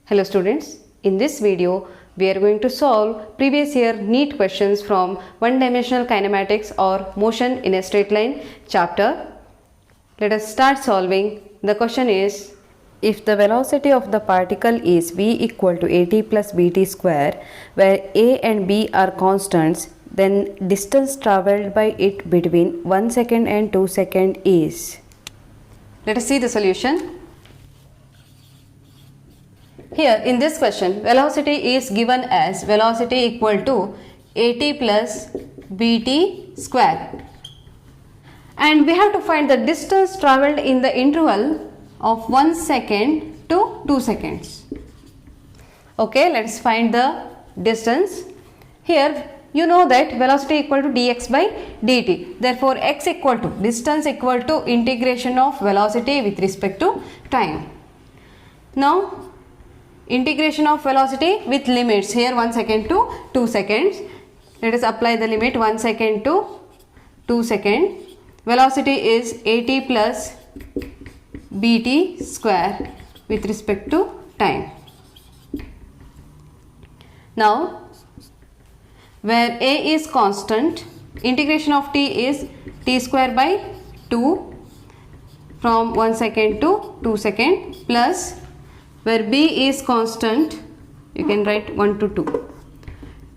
Hello students, in this video we are going to solve previous year NEET questions from one dimensional kinematics or motion in a straight line chapter. Let us start solving. The question is, if the velocity of the particle is v equal to at plus bt square, where a and b are constants, then distance travelled by it between 1 second and 2 seconds is. Let us see the solution. Here in this question, velocity is given as velocity equal to at plus bt square, and we have to find the distance travelled in the interval of 1 second to 2 seconds. Okay, let's find the distance. Here you know that velocity equal to dx by dt. Therefore, x equal to distance equal to integration of velocity with respect to time. Now, integration of velocity with limits, here 1 second to 2 seconds. Let us apply the limit 1 second to 2 seconds. Velocity is at plus bt square with respect to time. Now, where a is constant, integration of t is t square by 2 from 1 second to 2 seconds, plus where b is constant, you can write 1 to 2,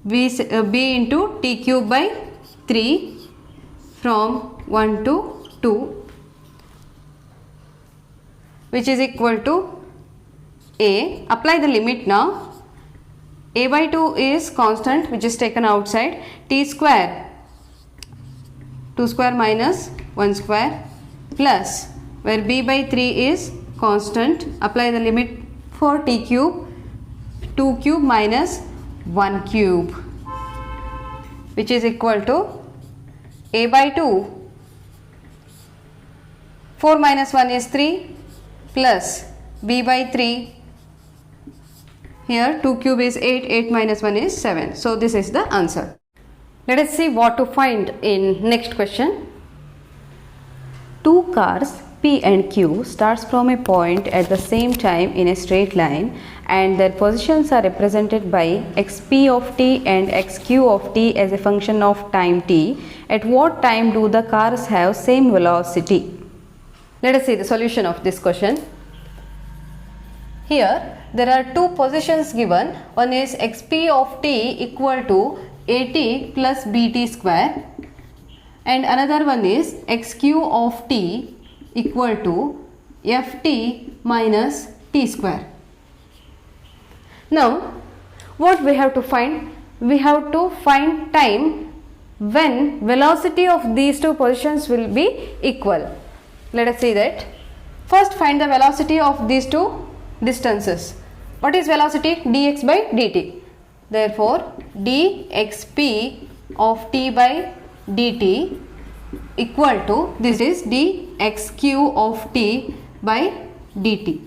b into t cube by 3 from 1 to 2, which is equal to a. Apply the limit now. A by 2 is constant, which is taken outside. T square, 2 square minus 1 square, plus where b by 3 is constant, apply the limit for t cube, 2 cube minus 1 cube, which is equal to a by 2, 4 minus 1 is 3, plus b by 3, here 2 cube is 8, 8 minus 1 is 7. So this is the answer. Let us see what to find in next question. Two cars P and Q starts from a point at the same time in a straight line, and their positions are represented by xp of t and xq of t as a function of time t. At what time do the cars have same velocity? Let us see the solution of this question. Here there are two positions given. One is xp of t equal to at plus bt square, and another one is xq of t equal to ft minus t square. Now, what we have to find? We have to find time when velocity of these two positions will be equal. Let us see that. First, find the velocity of these two distances. What is velocity? dx by dt. Therefore, dxp of t by dt equal to, this is dxq of t by dt.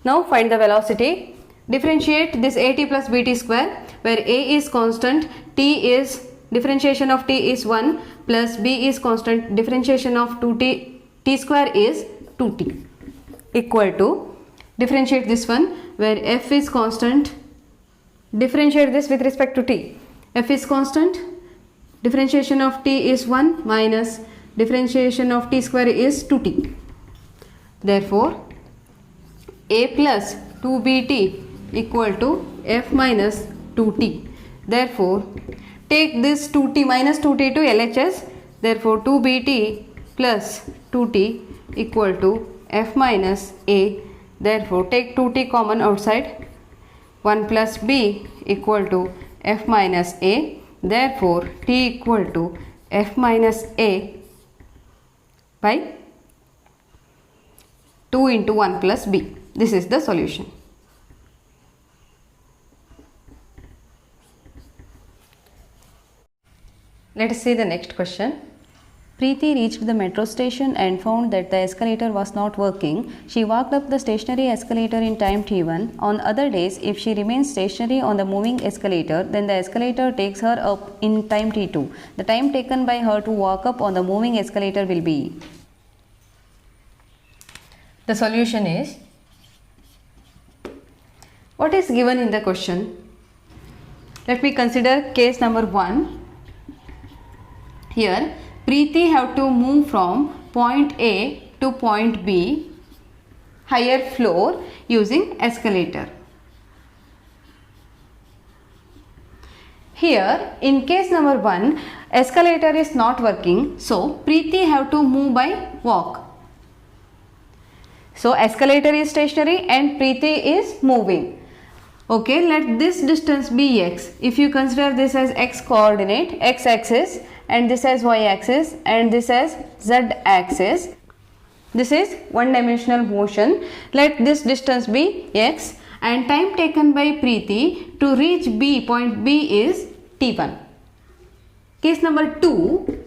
Now find the velocity. Differentiate this at plus bt square, where a is constant, t is, differentiation of t is 1, plus b is constant, differentiation of 2t, t square is 2t, equal to, differentiate this one, where f is constant, differentiate this with respect to t, f is constant, differentiation of t is 1 minus differentiation of t square is 2t. Therefore, a plus 2bt equal to f minus 2t. Therefore, take this 2t minus 2t to LHS. Therefore, 2bt plus 2t equal to f minus a. Therefore, take 2t common outside. 1 plus b equal to f minus a. Therefore, t equal to f minus a by 2 into 1 plus b. This is the solution. Let us see the next question. Preeti reached the metro station and found that the escalator was not working. She walked up the stationary escalator in time t1. On other days, if she remains stationary on the moving escalator, then the escalator takes her up in time t2. The time taken by her to walk up on the moving escalator will be. The solution is What is given in the question? Let me consider case number 1. Here, Preeti have to move from point A to point B, higher floor, using escalator. Here, in case number 1, escalator is not working, so Preeti have to move by walk. So escalator is stationary and Preeti is moving. Okay, let this distance be x. If you consider this as x coordinate, x axis, and this as y axis, and this as z axis, this is one dimensional motion. Let this distance be x, and time taken by Preeti to reach B, point B, is t1. Case number 2,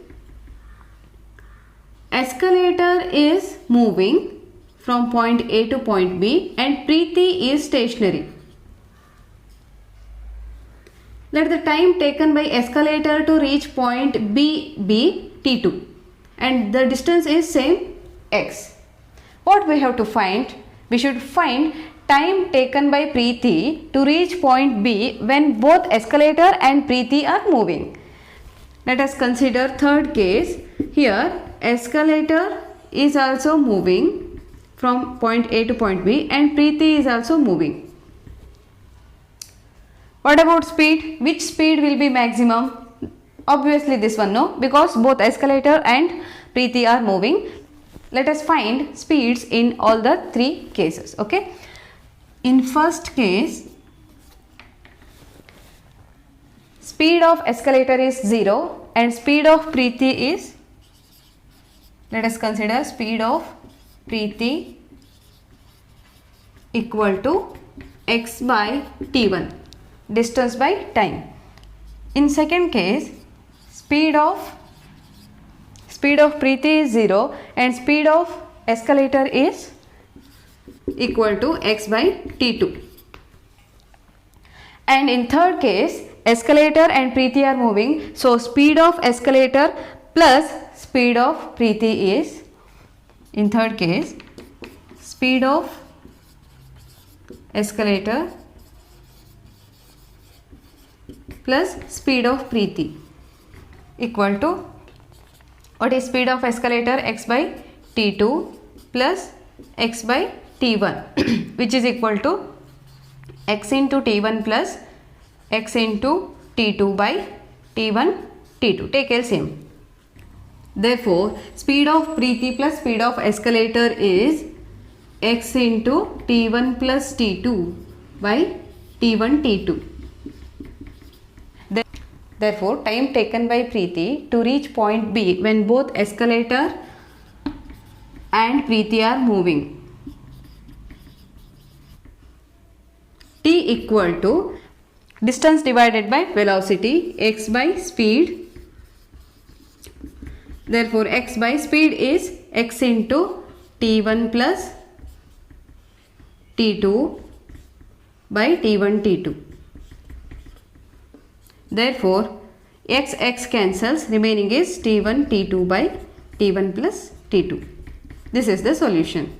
escalator is moving from point A to point B and Preeti is stationary. Let the time taken by escalator to reach point B be t2 and the distance is same x. What we have to find? We should find time taken by Preeti to reach point B when both escalator and Preeti are moving. Let us consider third case. Here escalator is also moving from point A to point B and Preeti is also moving. What about speed? Which speed will be maximum? Obviously this one, no, because both escalator and Preeti are moving. Let us find speeds in all the 3 cases. Okay. In first case, speed of escalator is 0 and speed of Preeti is, let us consider speed of Preeti equal to x by t1, distance by time. In second case, speed of Preeti is 0 and speed of escalator is equal to x by t2. And in third case, escalator and Preeti are moving, so speed of escalator plus speed of Preeti is, in third case, speed of escalator plus speed of Preeti equal to, what is speed of escalator? X by t2 plus x by t1 which is equal to x into t1 plus x into t2 by t1 t2. Take LCM. Therefore, speed of Preeti plus speed of escalator is x into t1 plus t2 by t1 t2. Therefore, time taken by Preeti to reach point B when both escalator and Preeti are moving. T equal to distance divided by velocity, x by speed. Therefore, x by speed is x into t1 plus t2 by t1 t2. Therefore, x cancels, remaining is t1 t2 by t1 plus t2. This is the solution.